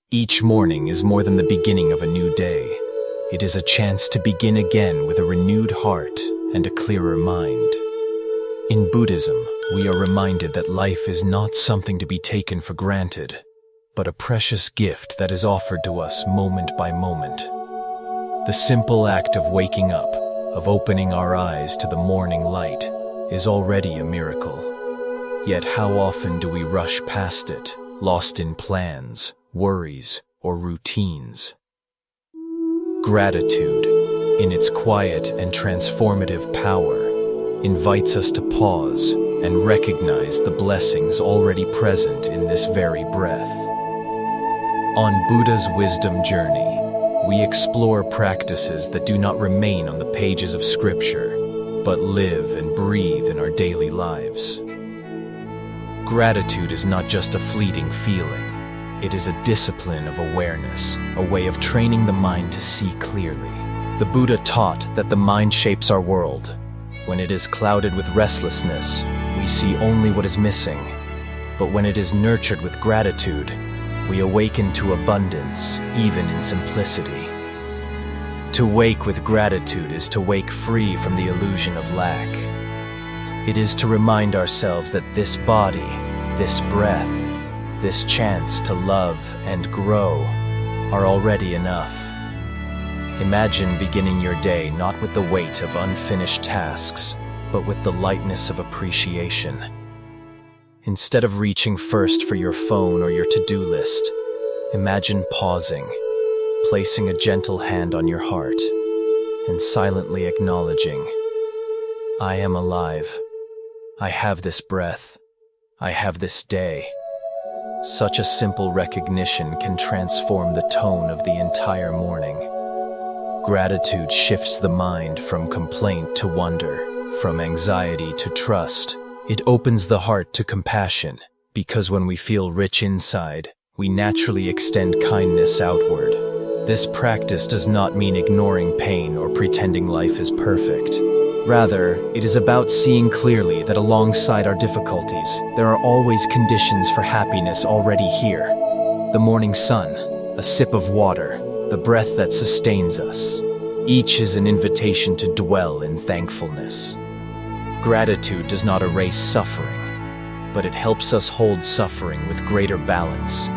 Each morning is more than the beginning of a new day. It is a chance to begin again with a renewed heart and a clearer mind. In Buddhism, we are reminded that life is not something to be taken for granted, but a precious gift that is offered to us moment by moment. The simple act of waking up, of opening our eyes to the morning light, is already a miracle. Yet how often do we rush past it, lost in plans, worries, or routines? Gratitude, in its quiet and transformative power, invites us to pause and recognize the blessings already present in this very breath. On Buddha's wisdom journey, we explore practices that do not remain on the pages of scripture, but live and breathe in our daily lives. Gratitude is not just a fleeting feeling. It is a discipline of awareness, a way of training the mind to see clearly. The Buddha taught that the mind shapes our world. When it is clouded with restlessness, we see only what is missing. But when it is nurtured with gratitude, we awaken to abundance, even in simplicity. To wake with gratitude is to wake free from the illusion of lack. It is to remind ourselves that this body, this breath, this chance to love and grow are already enough. Imagine beginning your day not with the weight of unfinished tasks, but with the lightness of appreciation. Instead of reaching first for your phone or your to-do list, imagine pausing, placing a gentle hand on your heart, and silently acknowledging, I am alive. I have this breath. I have this day. Such a simple recognition can transform the tone of the entire morning. Gratitude shifts the mind from complaint to wonder, from anxiety to trust. It opens the heart to compassion, because when we feel rich inside, we naturally extend kindness outward. This practice does not mean ignoring pain or pretending life is perfect. Rather, it is about seeing clearly that alongside our difficulties, there are always conditions for happiness already here. The morning sun, a sip of water, the breath that sustains us. Each is an invitation to dwell in thankfulness. Gratitude does not erase suffering, but it helps us hold suffering with greater balance,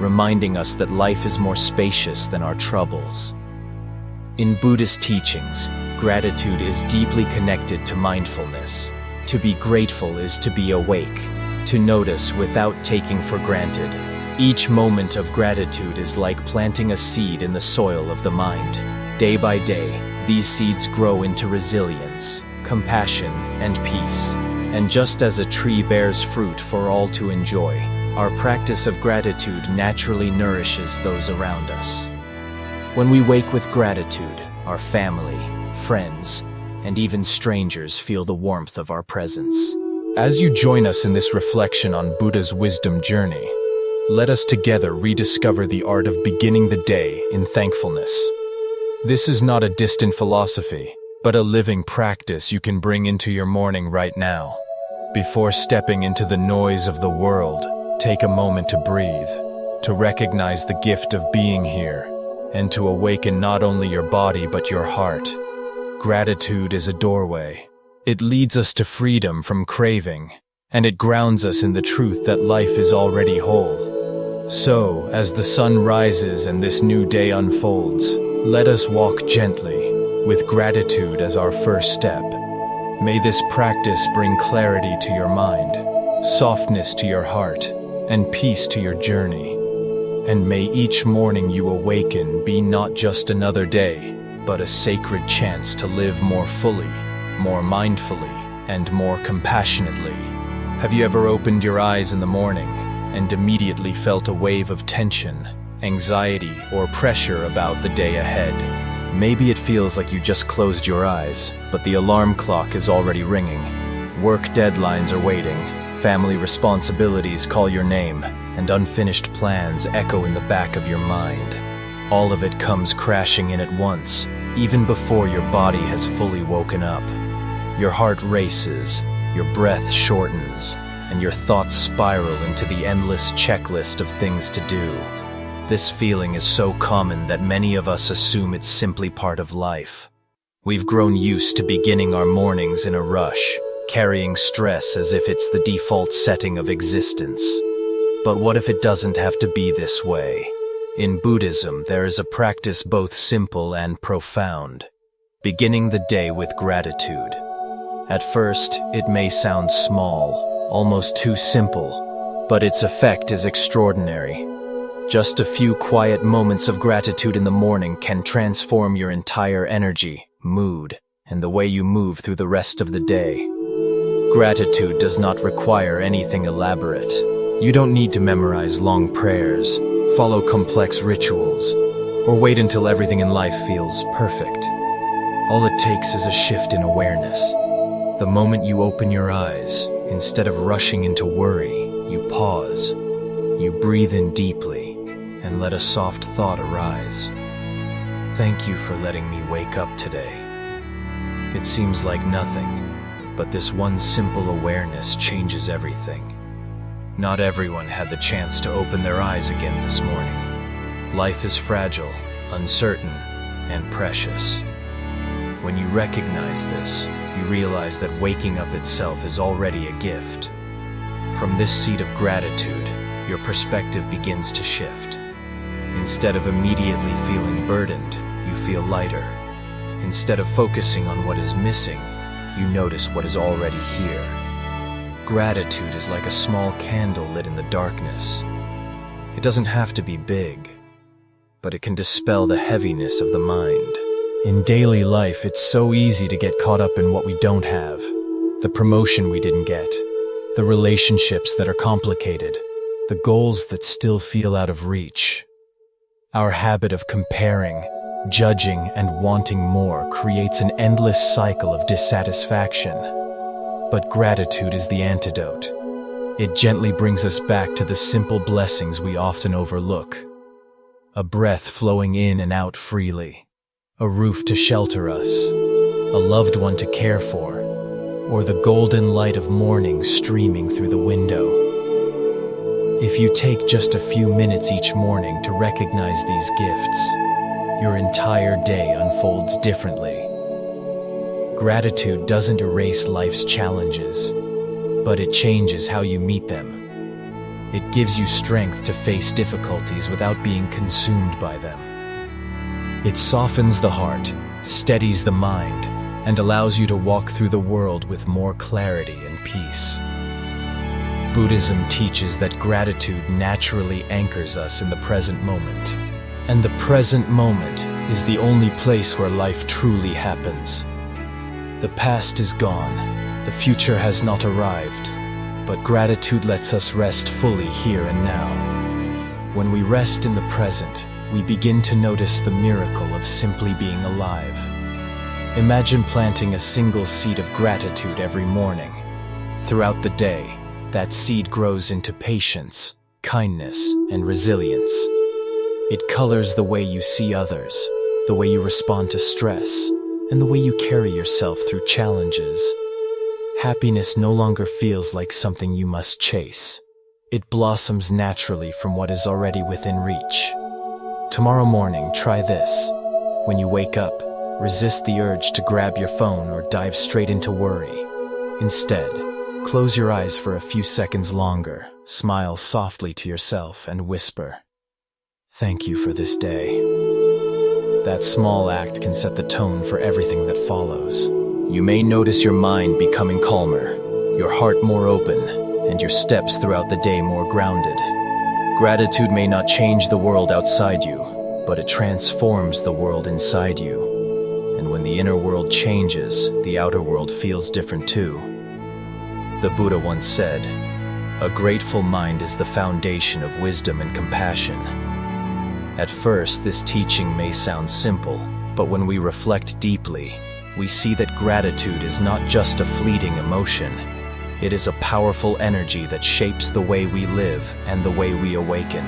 reminding us that life is more spacious than our troubles. In Buddhist teachings, gratitude is deeply connected to mindfulness. To be grateful is to be awake, to notice without taking for granted. Each moment of gratitude is like planting a seed in the soil of the mind. Day by day, these seeds grow into resilience, compassion, and peace. And just as a tree bears fruit for all to enjoy, our practice of gratitude naturally nourishes those around us. When we wake with gratitude, our family, friends, and even strangers feel the warmth of our presence. As you join us in this reflection on Buddha's wisdom journey, let us together rediscover the art of beginning the day in thankfulness. This is not a distant philosophy, but a living practice you can bring into your morning right now. Before stepping into the noise of the world, take a moment to breathe, to recognize the gift of being here, and to awaken not only your body but your heart. Gratitude is a doorway. It leads us to freedom from craving, and it grounds us in the truth that life is already whole. So, as the sun rises and this new day unfolds, let us walk gently, with gratitude as our first step. May this practice bring clarity to your mind, softness to your heart, and peace to your journey. And may each morning you awaken be not just another day, but a sacred chance to live more fully, more mindfully, and more compassionately. Have you ever opened your eyes in the morning and immediately felt a wave of tension, anxiety, or pressure about the day ahead? Maybe it feels like you just closed your eyes, but the alarm clock is already ringing. Work deadlines are waiting, family responsibilities call your name, and unfinished plans echo in the back of your mind. All of it comes crashing in at once, even before your body has fully woken up. Your heart races, your breath shortens, and your thoughts spiral into the endless checklist of things to do. This feeling is so common that many of us assume it's simply part of life. We've grown used to beginning our mornings in a rush, carrying stress as if it's the default setting of existence. But what if it doesn't have to be this way? In Buddhism, there is a practice both simple and profound: beginning the day with gratitude. At first, it may sound small, almost too simple, but its effect is extraordinary. Just a few quiet moments of gratitude in the morning can transform your entire energy, mood, and the way you move through the rest of the day. Gratitude does not require anything elaborate. You don't need to memorize long prayers, follow complex rituals, or wait until everything in life feels perfect. All it takes is a shift in awareness. The moment you open your eyes, instead of rushing into worry, you pause. You breathe in deeply and let a soft thought arise. Thank you for letting me wake up today. It seems like nothing, but this one simple awareness changes everything. Not everyone had the chance to open their eyes again this morning. Life is fragile, uncertain, and precious. When you recognize this, you realize that waking up itself is already a gift. From this seat of gratitude, your perspective begins to shift. Instead of immediately feeling burdened, you feel lighter. Instead of focusing on what is missing, you notice what is already here. Gratitude is like a small candle lit in the darkness. It doesn't have to be big, but it can dispel the heaviness of the mind. In daily life, it's so easy to get caught up in what we don't have, the promotion we didn't get, the relationships that are complicated, the goals that still feel out of reach. Our habit of comparing, judging, and wanting more creates an endless cycle of dissatisfaction. But gratitude is the antidote. It gently brings us back to the simple blessings we often overlook. A breath flowing in and out freely, a roof to shelter us, a loved one to care for, or the golden light of morning streaming through the window. If you take just a few minutes each morning to recognize these gifts, your entire day unfolds differently. Gratitude doesn't erase life's challenges, but it changes how you meet them. It gives you strength to face difficulties without being consumed by them. It softens the heart, steadies the mind, and allows you to walk through the world with more clarity and peace. Buddhism teaches that gratitude naturally anchors us in the present moment. And the present moment is the only place where life truly happens. The past is gone, the future has not arrived, but gratitude lets us rest fully here and now. When we rest in the present, we begin to notice the miracle of simply being alive. Imagine planting a single seed of gratitude every morning. Throughout the day, that seed grows into patience, kindness, and resilience. It colors the way you see others, the way you respond to stress, and the way you carry yourself through challenges. Happiness no longer feels like something you must chase. It blossoms naturally from what is already within reach. Tomorrow morning, try this. When you wake up, resist the urge to grab your phone or dive straight into worry. Instead, close your eyes for a few seconds longer, smile softly to yourself, and whisper, "Thank you for this day." That small act can set the tone for everything that follows. You may notice your mind becoming calmer, your heart more open, and your steps throughout the day more grounded. Gratitude may not change the world outside you, but it transforms the world inside you. And when the inner world changes, the outer world feels different too. The Buddha once said, "A grateful mind is the foundation of wisdom and compassion." At first, this teaching may sound simple, but when we reflect deeply, we see that gratitude is not just a fleeting emotion. It is a powerful energy that shapes the way we live and the way we awaken.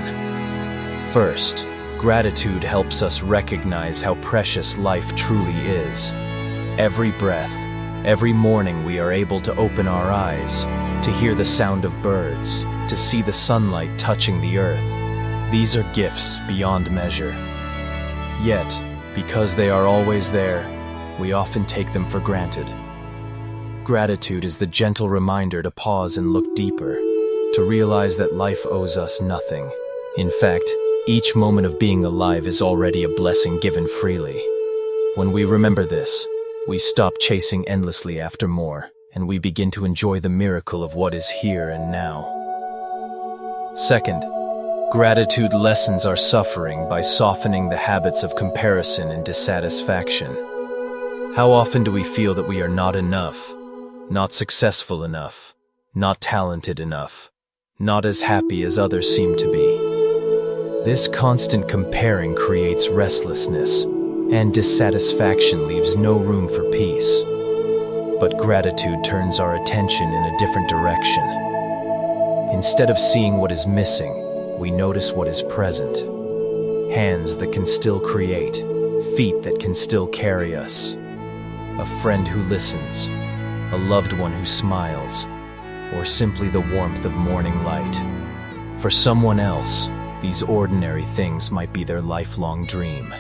First, gratitude helps us recognize how precious life truly is. Every breath, every morning we are able to open our eyes, to hear the sound of birds, to see the sunlight touching the earth, These are gifts beyond measure. Yet, because they are always there, we often take them for granted. Gratitude is the gentle reminder to pause and look deeper, to realize that life owes us nothing. In fact, each moment of being alive is already a blessing given freely. When we remember this, we stop chasing endlessly after more, and we begin to enjoy the miracle of what is here and now. Second, gratitude lessens our suffering by softening the habits of comparison and dissatisfaction. How often do we feel that we are not enough, not successful enough, not talented enough, not as happy as others seem to be? This constant comparing creates restlessness, and dissatisfaction leaves no room for peace. But gratitude turns our attention in a different direction. Instead of seeing what is missing, we notice what is present. Hands that can still create, feet that can still carry us, a friend who listens, a loved one who smiles, or simply the warmth of morning light. For someone else, these ordinary things might be their lifelong dream.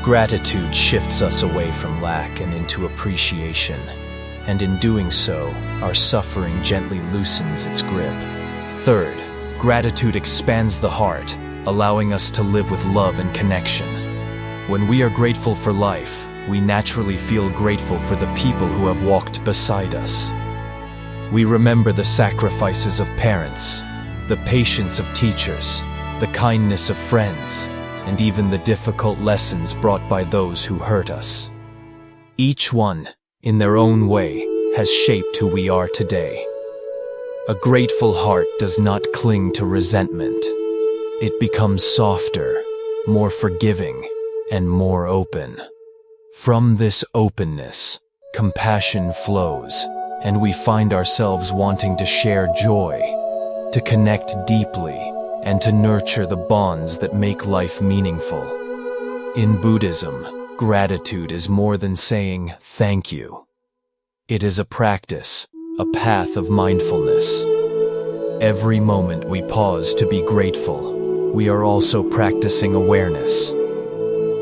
Gratitude shifts us away from lack and into appreciation, and in doing so, our suffering gently loosens its grip. Third, gratitude expands the heart, allowing us to live with love and connection. When we are grateful for life, we naturally feel grateful for the people who have walked beside us. We remember the sacrifices of parents, the patience of teachers, the kindness of friends, and even the difficult lessons brought by those who hurt us. Each one, in their own way, has shaped who we are today. A grateful heart does not cling to resentment. It becomes softer, more forgiving, and more open. From this openness, compassion flows, and we find ourselves wanting to share joy, to connect deeply, and to nurture the bonds that make life meaningful. In Buddhism, gratitude is more than saying thank you. It is a practice, a path of mindfulness. Every moment we pause to be grateful, we are also practicing awareness.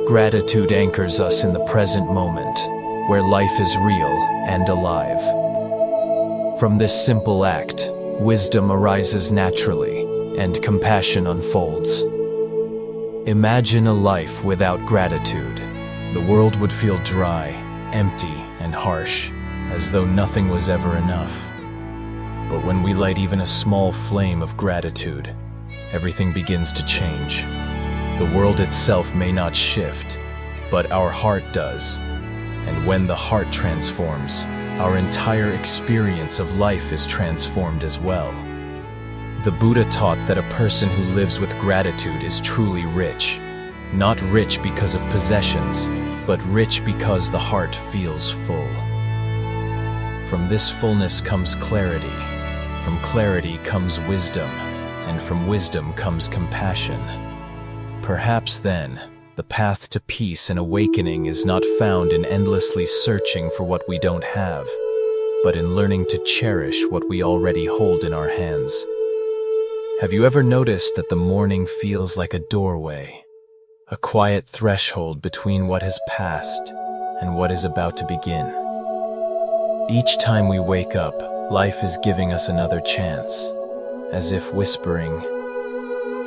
Gratitude anchors us in the present moment, where life is real and alive. From this simple act, wisdom arises naturally, and compassion unfolds. Imagine a life without gratitude. The world would feel dry, empty, and harsh, as though nothing was ever enough. But when we light even a small flame of gratitude, everything begins to change. The world itself may not shift, but our heart does. And when the heart transforms, our entire experience of life is transformed as well. The Buddha taught that a person who lives with gratitude is truly rich. Not rich because of possessions, but rich because the heart feels full. From this fullness comes clarity. From clarity comes wisdom, and from wisdom comes compassion. Perhaps then, the path to peace and awakening is not found in endlessly searching for what we don't have, but in learning to cherish what we already hold in our hands. Have you ever noticed that the morning feels like a doorway, a quiet threshold between what has passed and what is about to begin? Each time we wake up, life is giving us another chance, as if whispering,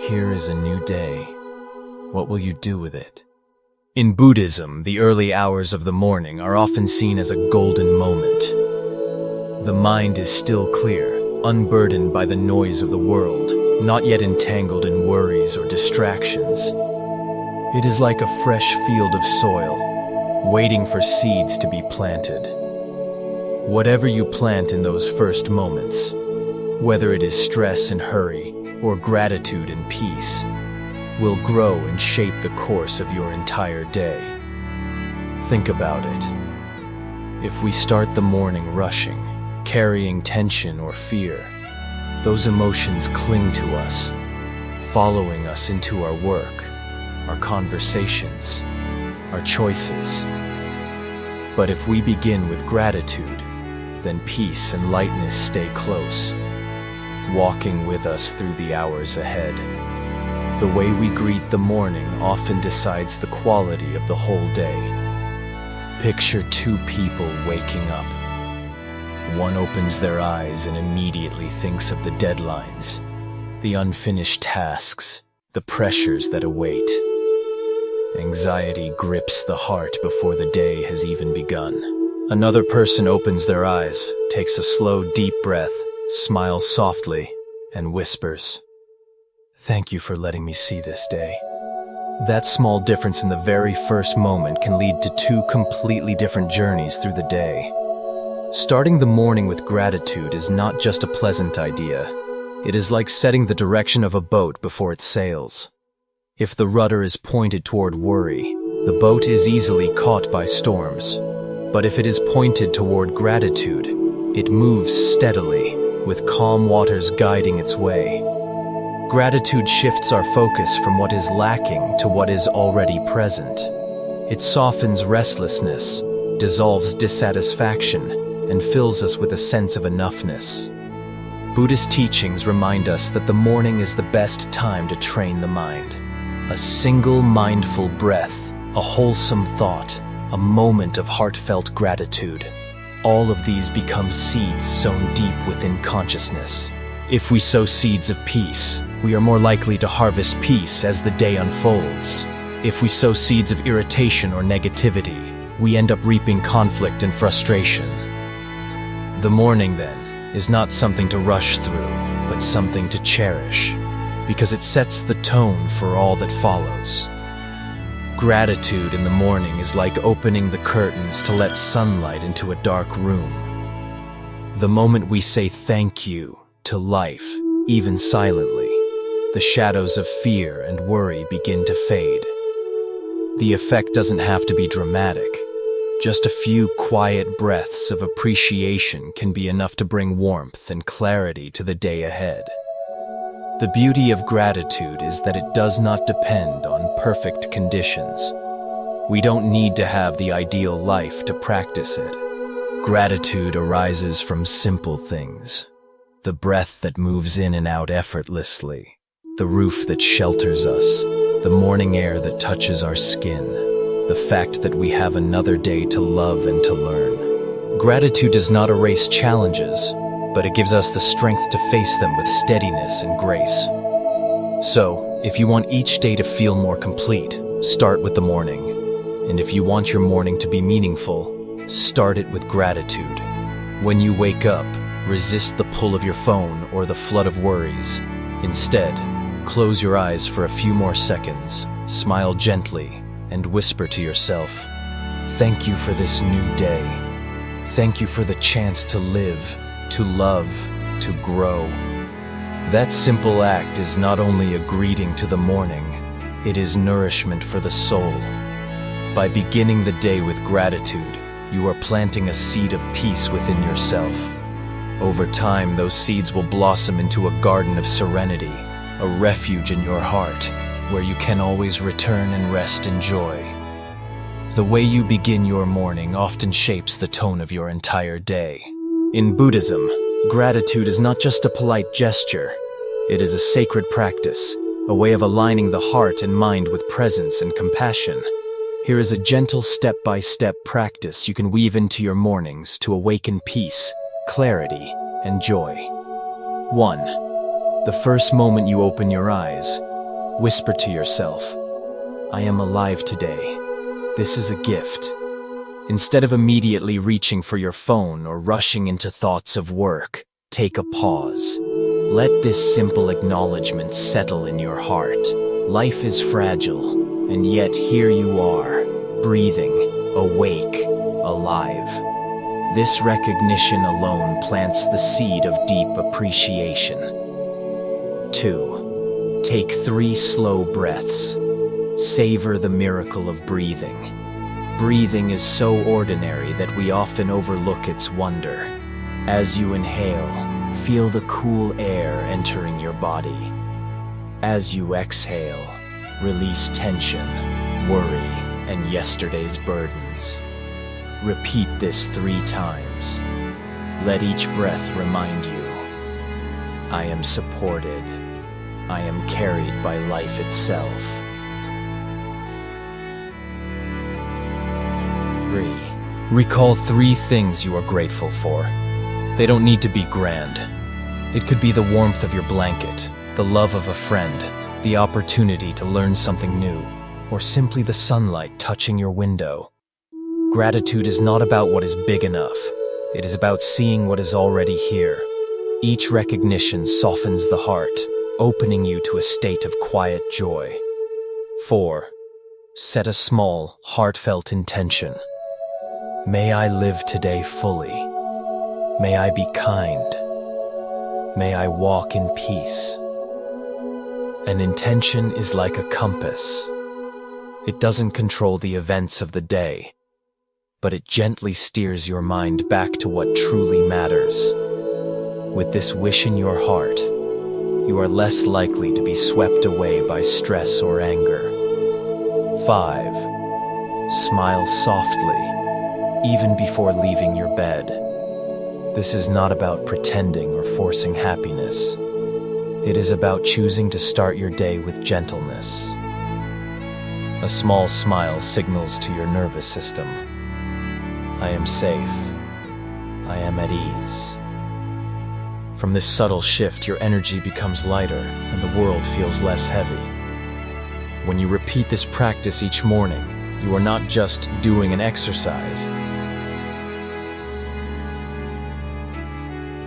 "Here is a new day. What will you do with it?" In Buddhism, the early hours of the morning are often seen as a golden moment. The mind is still clear, unburdened by the noise of the world, not yet entangled in worries or distractions. It is like a fresh field of soil, waiting for seeds to be planted. Whatever you plant in those first moments, whether it is stress and hurry or gratitude and peace, will grow and shape the course of your entire day. Think about it. If we start the morning rushing, carrying tension or fear, those emotions cling to us, following us into our work, our conversations, our choices. But if we begin with gratitude, then peace and lightness stay close, walking with us through the hours ahead. The way we greet the morning often decides the quality of the whole day. Picture two people waking up. One opens their eyes and immediately thinks of the deadlines, the unfinished tasks, the pressures that await. Anxiety grips the heart before the day has even begun. Another person opens their eyes, takes a slow, deep breath, smiles softly, and whispers, "Thank you for letting me see this day." That small difference in the very first moment can lead to two completely different journeys through the day. Starting the morning with gratitude is not just a pleasant idea. It is like setting the direction of a boat before it sails. If the rudder is pointed toward worry, the boat is easily caught by storms. But if it is pointed toward gratitude, it moves steadily, with calm waters guiding its way. Gratitude shifts our focus from what is lacking to what is already present. It softens restlessness, dissolves dissatisfaction, and fills us with a sense of enoughness. Buddhist teachings remind us that the morning is the best time to train the mind. A single mindful breath, a wholesome thought, a moment of heartfelt gratitude. All of these become seeds sown deep within consciousness. If we sow seeds of peace, we are more likely to harvest peace as the day unfolds. If we sow seeds of irritation or negativity, we end up reaping conflict and frustration. The morning, then, is not something to rush through, but something to cherish, because it sets the tone for all that follows. Gratitude in the morning is like opening the curtains to let sunlight into a dark room. The moment we say thank you to life, even silently, the shadows of fear and worry begin to fade. The effect doesn't have to be dramatic. Just a few quiet breaths of appreciation can be enough to bring warmth and clarity to the day ahead. The beauty of gratitude is that it does not depend on perfect conditions. We don't need to have the ideal life to practice it. Gratitude arises from simple things. The breath that moves in and out effortlessly, the roof that shelters us, the morning air that touches our skin, the fact that we have another day to love and to learn. Gratitude does not erase challenges, but it gives us the strength to face them with steadiness and grace. So, if you want each day to feel more complete, start with the morning. And if you want your morning to be meaningful, start it with gratitude. When you wake up, resist the pull of your phone or the flood of worries. Instead, close your eyes for a few more seconds, smile gently, and whisper to yourself, "Thank you for this new day. Thank you for the chance to live, to love, to grow." That simple act is not only a greeting to the morning, it is nourishment for the soul. By beginning the day with gratitude, you are planting a seed of peace within yourself. Over time, those seeds will blossom into a garden of serenity, a refuge in your heart, where you can always return and rest in joy. The way you begin your morning often shapes the tone of your entire day. In Buddhism, gratitude is not just a polite gesture. It is a sacred practice, a way of aligning the heart and mind with presence and compassion. Here is a gentle step-by-step practice you can weave into your mornings to awaken peace, clarity, and joy. 1. The first moment you open your eyes, whisper to yourself, "I am alive today. This is a gift." Instead of immediately reaching for your phone or rushing into thoughts of work, take a pause. Let this simple acknowledgement settle in your heart. Life is fragile, and yet here you are, breathing, awake, alive. This recognition alone plants the seed of deep appreciation. 2. Take 3 slow breaths. Savor the miracle of breathing. Breathing is so ordinary that we often overlook its wonder. As you inhale, feel the cool air entering your body. As you exhale, release tension, worry, and yesterday's burdens. Repeat this 3 times. Let each breath remind you, "I am supported. I am carried by life itself. 3. Recall 3 things you are grateful for. They don't need to be grand. It could be the warmth of your blanket, the love of a friend, the opportunity to learn something new, or simply the sunlight touching your window. Gratitude is not about what is big enough. It is about seeing what is already here. Each recognition softens the heart, opening you to a state of quiet joy. 4. Set a small, heartfelt intention. May I live today fully. May I be kind. May I walk in peace. An intention is like a compass. It doesn't control the events of the day, but it gently steers your mind back to what truly matters. With this wish in your heart, you are less likely to be swept away by stress or anger. 5. Smile softly, even before leaving your bed. This is not about pretending or forcing happiness. It is about choosing to start your day with gentleness. A small smile signals to your nervous system. I am safe. I am at ease. From this subtle shift, your energy becomes lighter and the world feels less heavy. When you repeat this practice each morning, you are not just doing an exercise.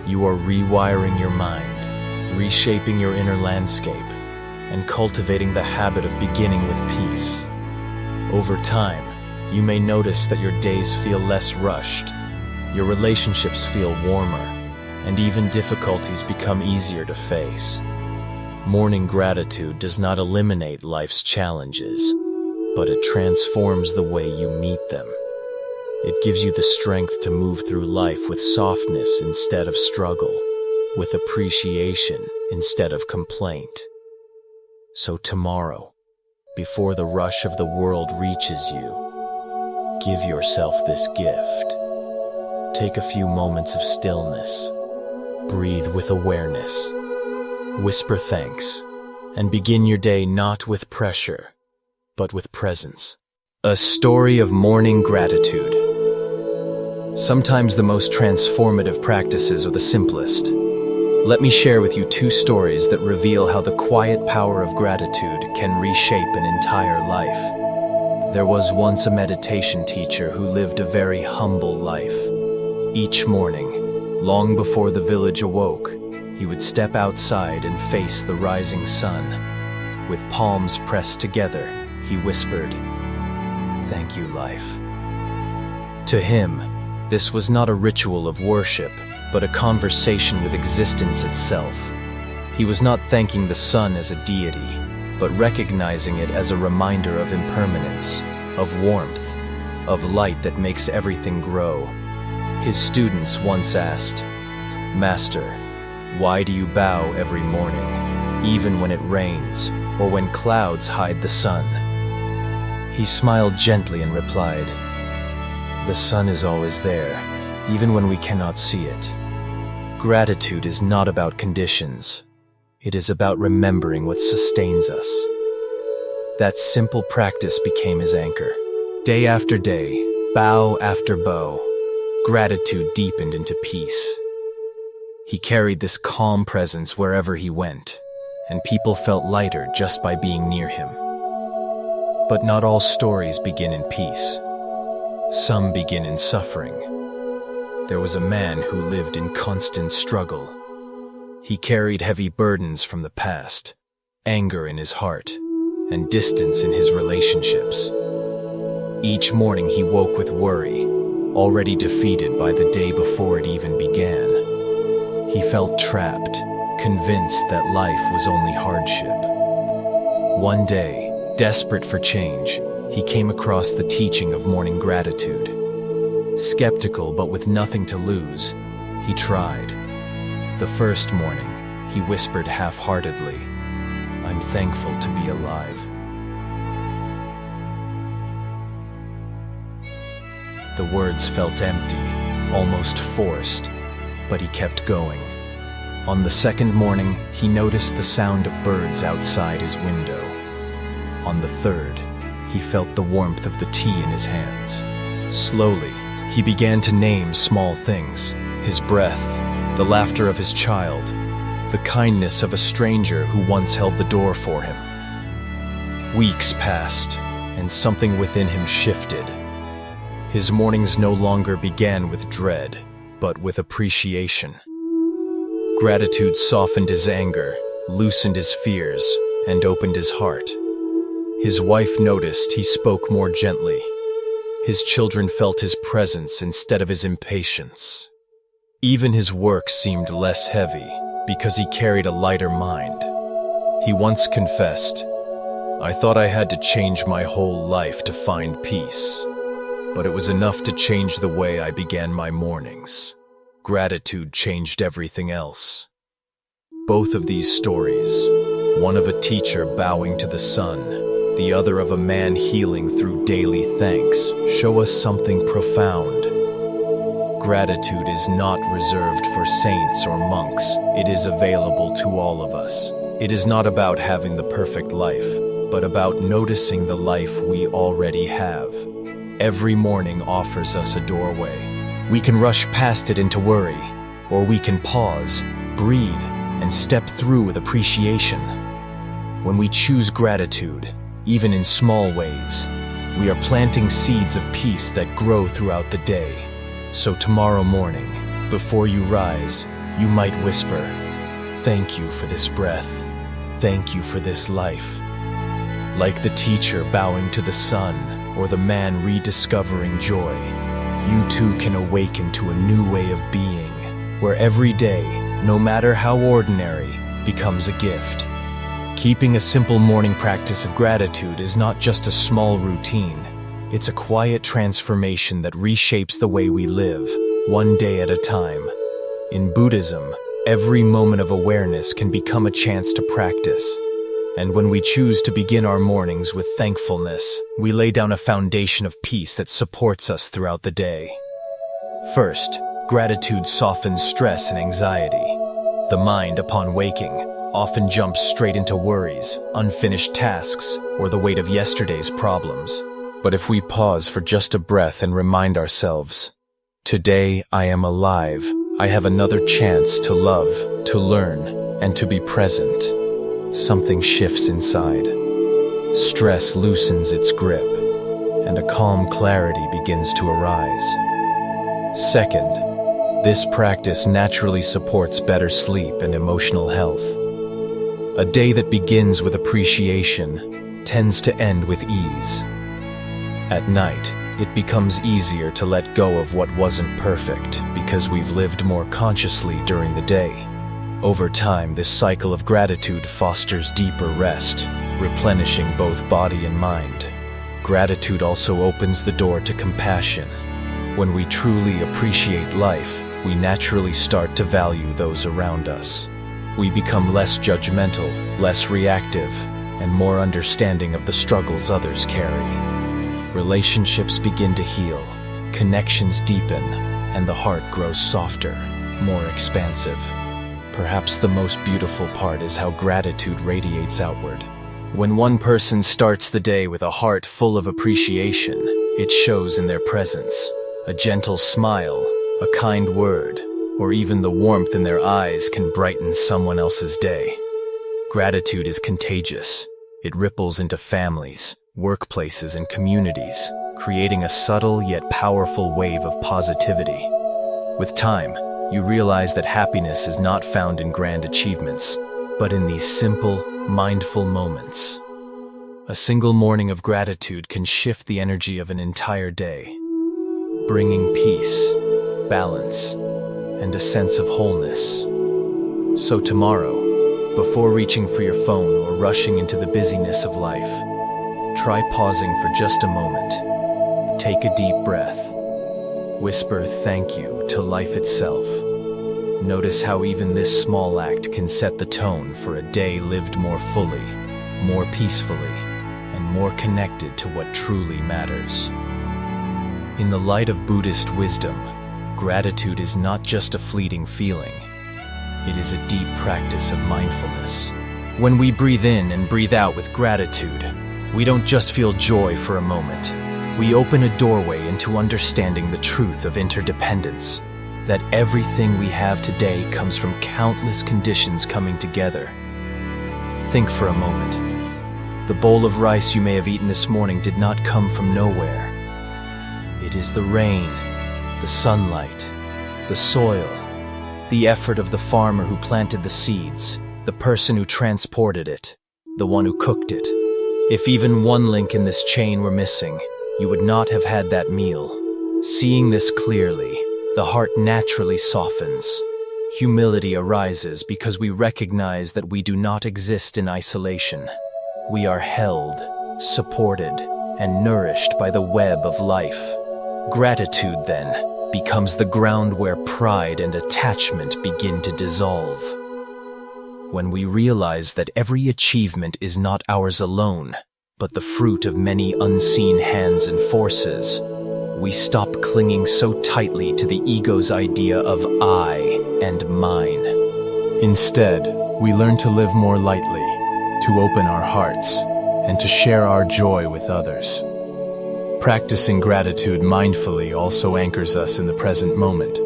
You are rewiring your mind, reshaping your inner landscape, and cultivating the habit of beginning with peace. Over time, you may notice that your days feel less rushed, your relationships feel warmer, and even difficulties become easier to face. Morning gratitude does not eliminate life's challenges, but it transforms the way you meet them. It gives you the strength to move through life with softness instead of struggle, with appreciation instead of complaint. So tomorrow, before the rush of the world reaches you, give yourself this gift. Take a few moments of stillness. Breathe with awareness. Whisper thanks, and begin your day not with pressure, but with presence. A story of morning gratitude. Sometimes the most transformative practices are the simplest. Let me share with you 2 stories that reveal how the quiet power of gratitude can reshape an entire life. There was once a meditation teacher who lived a very humble life. Each morning, long before the village awoke, he would step outside and face the rising sun. With palms pressed together, he whispered, "Thank you, life." To him, this was not a ritual of worship, but a conversation with existence itself. He was not thanking the sun as a deity, but recognizing it as a reminder of impermanence, of warmth, of light that makes everything grow. His students once asked, "Master, why do you bow every morning, even when it rains or when clouds hide the sun?" He smiled gently and replied, "The sun is always there, even when we cannot see it." Gratitude is not about conditions. It is about remembering what sustains us. That simple practice became his anchor. Day after day, bow after bow, gratitude deepened into peace. He carried this calm presence wherever he went, and people felt lighter just by being near him. But not all stories begin in peace. Some begin in suffering. There was a man who lived in constant struggle. He carried heavy burdens from the past, anger in his heart, and distance in his relationships. Each morning he woke with worry, already defeated by the day before it even began. He felt trapped, convinced that life was only hardship. One day, desperate for change, he came across the teaching of morning gratitude. Skeptical but with nothing to lose, he tried. The first morning, he whispered half-heartedly, "I'm thankful to be alive." The words felt empty, almost forced, but he kept going. On the second morning, he noticed the sound of birds outside his window. On the third, he felt the warmth of the tea in his hands. Slowly, he began to name small things: his breath, the laughter of his child, the kindness of a stranger who once held the door for him. Weeks passed, and something within him shifted. His mornings no longer began with dread, but with appreciation. Gratitude softened his anger, loosened his fears, and opened his heart. His wife noticed he spoke more gently. His children felt his presence instead of his impatience. Even his work seemed less heavy because he carried a lighter mind. He once confessed, "I thought I had to change my whole life to find peace, but it was enough to change the way I began my mornings. Gratitude changed everything else." Both of these stories, one of a teacher bowing to the sun, the other of a man healing through daily thanks, show us something profound. Gratitude is not reserved for saints or monks. It is available to all of us. It is not about having the perfect life, but about noticing the life we already have. Every morning offers us a doorway. We can rush past it into worry, or we can pause, breathe, and step through with appreciation. When we choose gratitude, even in small ways, we are planting seeds of peace that grow throughout the day. So tomorrow morning, before you rise, you might whisper, "Thank you for this breath. Thank you for this life." Like the teacher bowing to the sun, or the man rediscovering joy, you too can awaken to a new way of being, where every day, no matter how ordinary, becomes a gift. Keeping a simple morning practice of gratitude is not just a small routine. It's a quiet transformation that reshapes the way we live, one day at a time. In Buddhism, every moment of awareness can become a chance to practice. And when we choose to begin our mornings with thankfulness, we lay down a foundation of peace that supports us throughout the day. First, gratitude softens stress and anxiety. The mind, upon waking, often jumps straight into worries, unfinished tasks, or the weight of yesterday's problems. But if we pause for just a breath and remind ourselves, "Today I am alive. I have another chance to love, to learn, and to be present," something shifts inside. Stress loosens its grip, and a calm clarity begins to arise. Second, this practice naturally supports better sleep and emotional health. A day that begins with appreciation tends to end with ease. At night, it becomes easier to let go of what wasn't perfect because we've lived more consciously during the day. Over time, this cycle of gratitude fosters deeper rest, replenishing both body and mind. Gratitude also opens the door to compassion. When we truly appreciate life, we naturally start to value those around us. We become less judgmental, less reactive, and more understanding of the struggles others carry. Relationships begin to heal, connections deepen, and the heart grows softer, more expansive. Perhaps the most beautiful part is how gratitude radiates outward. When one person starts the day with a heart full of appreciation, it shows in their presence. A gentle smile, a kind word, or even the warmth in their eyes can brighten someone else's day. Gratitude is contagious. It ripples into families, workplaces, and communities, creating a subtle yet powerful wave of positivity. With time, you realize that happiness is not found in grand achievements, but in these simple, mindful moments. A single morning of gratitude can shift the energy of an entire day, bringing peace, balance, and a sense of wholeness. So tomorrow, before reaching for your phone or rushing into the busyness of life, try pausing for just a moment. Take a deep breath. Whisper thank you to life itself. Notice how even this small act can set the tone for a day lived more fully, more peacefully, and more connected to what truly matters. In the light of Buddhist wisdom, gratitude is not just a fleeting feeling. It is a deep practice of mindfulness. When we breathe in and breathe out with gratitude, we don't just feel joy for a moment. We open a doorway into understanding the truth of interdependence, that everything we have today comes from countless conditions coming together. Think for a moment. The bowl of rice you may have eaten this morning did not come from nowhere. It is the rain, the sunlight, the soil, the effort of the farmer who planted the seeds, the person who transported it, the one who cooked it. If even one link in this chain were missing, you would not have had that meal. Seeing this clearly, the heart naturally softens. Humility arises because we recognize that we do not exist in isolation. We are held, supported, and nourished by the web of life. Gratitude, then, becomes the ground where pride and attachment begin to dissolve. When we realize that every achievement is not ours alone, but the fruit of many unseen hands and forces, we stop clinging so tightly to the ego's idea of I and mine. Instead, we learn to live more lightly, to open our hearts, and to share our joy with others. Practicing gratitude mindfully also anchors us in the present moment.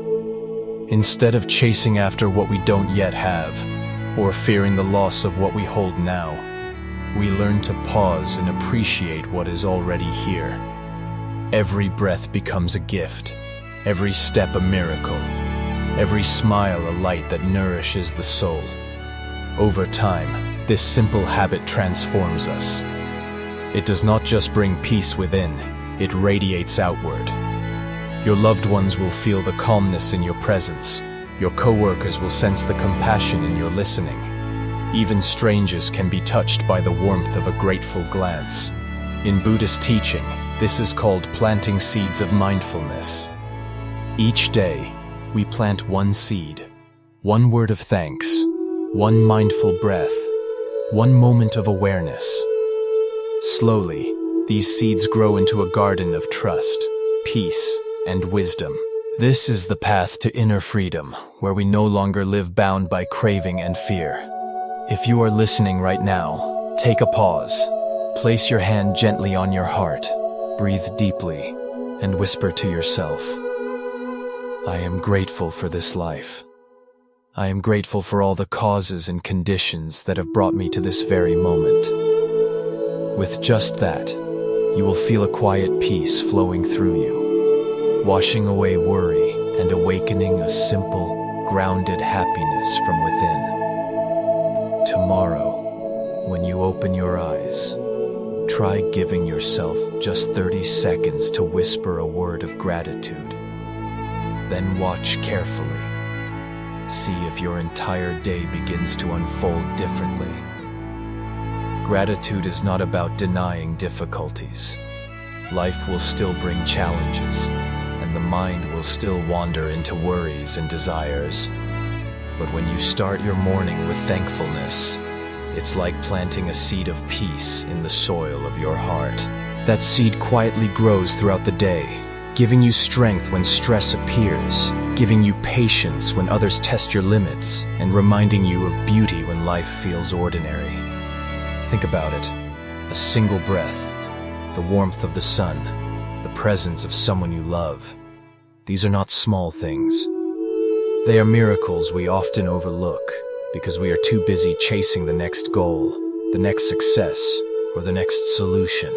Instead of chasing after what we don't yet have, or fearing the loss of what we hold now, we learn to pause and appreciate what is already here. Every breath becomes a gift, every step a miracle, every smile a light that nourishes the soul. Over time, this simple habit transforms us. It does not just bring peace within, it radiates outward. Your loved ones will feel the calmness in your presence. Your coworkers will sense the compassion in your listening. Even strangers can be touched by the warmth of a grateful glance. In Buddhist teaching, this is called planting seeds of mindfulness. Each day, we plant one seed, one word of thanks, one mindful breath, one moment of awareness. Slowly, these seeds grow into a garden of trust, peace, and wisdom. This is the path to inner freedom, where we no longer live bound by craving and fear. If you are listening right now, take a pause. Place your hand gently on your heart, breathe deeply, and whisper to yourself, I am grateful for this life. I am grateful for all the causes and conditions that have brought me to this very moment. With just that, you will feel a quiet peace flowing through you, washing away worry and awakening a simple, grounded happiness from within. Tomorrow, when you open your eyes, try giving yourself just 30 seconds to whisper a word of gratitude. Then watch carefully. See if your entire day begins to unfold differently. Gratitude is not about denying difficulties. Life will still bring challenges, and the mind will still wander into worries and desires. But when you start your morning with thankfulness, it's like planting a seed of peace in the soil of your heart. That seed quietly grows throughout the day, giving you strength when stress appears, giving you patience when others test your limits, and reminding you of beauty when life feels ordinary. Think about it. A single breath, the warmth of the sun, the presence of someone you love. These are not small things. They are miracles we often overlook because we are too busy chasing the next goal, the next success, or the next solution.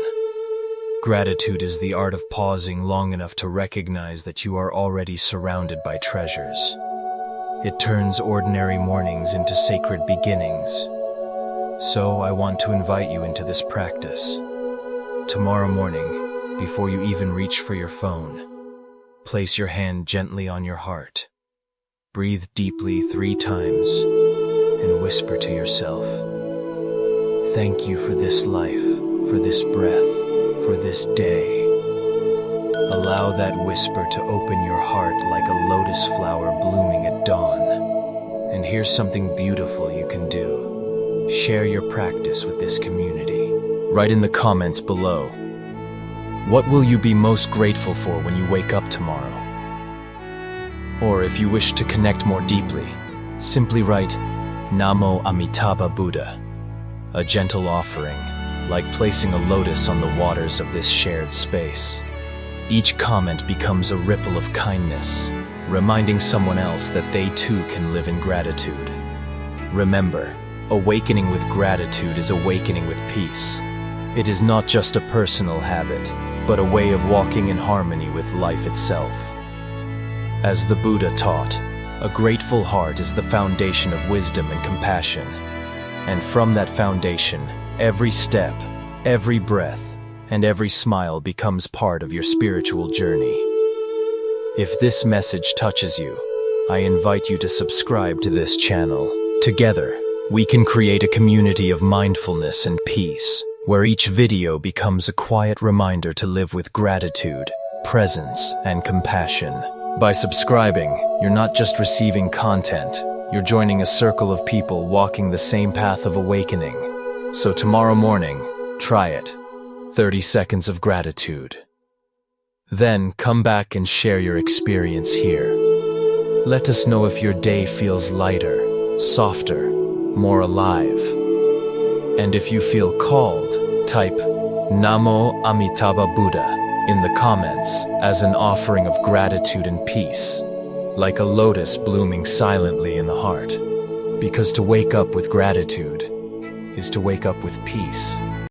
Gratitude is the art of pausing long enough to recognize that you are already surrounded by treasures. It turns ordinary mornings into sacred beginnings. So I want to invite you into this practice. Tomorrow morning, before you even reach for your phone, place your hand gently on your heart. Breathe deeply 3 times and whisper to yourself, thank you for this life, for this breath, for this day. Allow that whisper to open your heart like a lotus flower blooming at dawn. And here's something beautiful you can do. Share your practice with this community. Write in the comments below. What will you be most grateful for when you wake up tomorrow? Or if you wish to connect more deeply, Simply write Namo Amitabha Buddha, a gentle offering, like placing a lotus on the waters of this shared space. Each comment becomes a ripple of kindness, reminding someone else that they too can live in gratitude. Remember, awakening with gratitude is awakening with peace. It is not just a personal habit, but a way of walking in harmony with life itself. As the Buddha taught, a grateful heart is the foundation of wisdom and compassion. And from that foundation, every step, every breath, and every smile becomes part of your spiritual journey. If this message touches you, I invite you to subscribe to this channel. Together, we can create a community of mindfulness and peace, where each video becomes a quiet reminder to live with gratitude, presence, and compassion. By subscribing, you're not just receiving content, you're joining a circle of people walking the same path of awakening. So tomorrow morning, try it. 30 seconds of gratitude. Then come back and share your experience here. Let us know if your day feels lighter, softer, more alive. And if you feel called, type Namo Amitabha Buddha in the comments as an offering of gratitude and peace, like a lotus blooming silently in the heart. Because to wake up with gratitude is to wake up with peace.